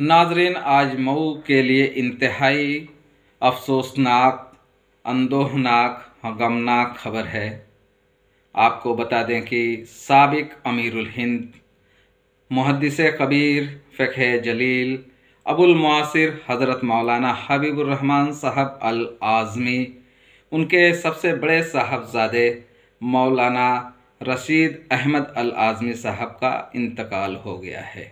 नाजरीन, आज मऊ के लिए इंतहाई अफसोसनाक, अंदोहनाक, गमनाक खबर है। आपको बता दें कि साबिक अमीरुल हिंद मुहद्दिस कबीर फ़िक़्ह जलील अबुल मुआसिर हज़रत मौलाना हबीबुर रहमान साहब अल आज़मी, उनके सबसे बड़े साहबजादे मौलाना रशीद अहमद अल आज़मी साहब का इंतकाल हो गया है।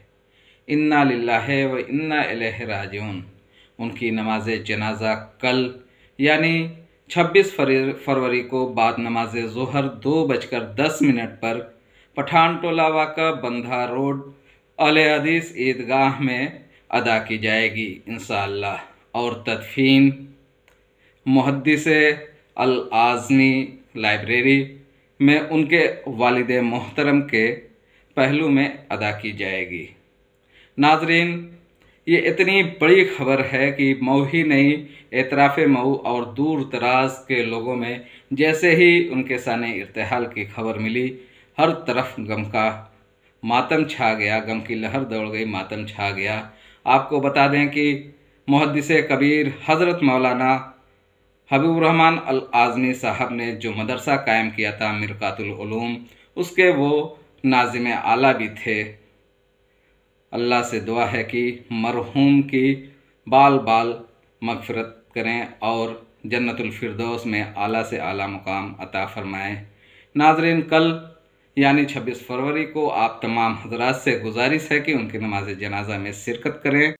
इन्ना लिल्लाहि व इन्ना इलैहि राजिऊन। उनकी नमाज जनाजा कल यानी 26 फरवरी को बाद नमाज ज़ोहर 2:10 पर पठान टोला वाक़ा बंधा रोड अहले हदीस ईदगाह में अदा की जाएगी इंशाअल्लाह। और तदफीन मुहद्दिस अल आज़मी लाइब्रेरी में उनके वालिद मोहतरम के पहलू में अदा की जाएगी। नाजरीन, ये इतनी बड़ी खबर है कि मऊ ही नहीं, एतराफ़ मऊ और दूर दराज के लोगों में जैसे ही उनके साने इर्तिहाल की खबर मिली, हर तरफ गम का मातम छा गया, गम की लहर दौड़ गई, मातम छा गया। आपको बता दें कि मुहद्दिस कबीर हज़रत मौलाना हबीबुर रहमान अल आज़मी साहब ने जो मदरसा कायम किया था मिरकातुल उलूम, उसके वो नाज़िम आला भी थे। अल्लाह से दुआ है कि मरहूम की बाल बाल मग़फ़िरत करें और जन्नतुल फ़िरदौस में आला से आला मुकाम अता फ़रमाएँ। नाज़रीन, कल यानी 26 फरवरी को आप तमाम हज़रात से गुजारिश है कि उनकी नमाज जनाजा में शिरकत करें।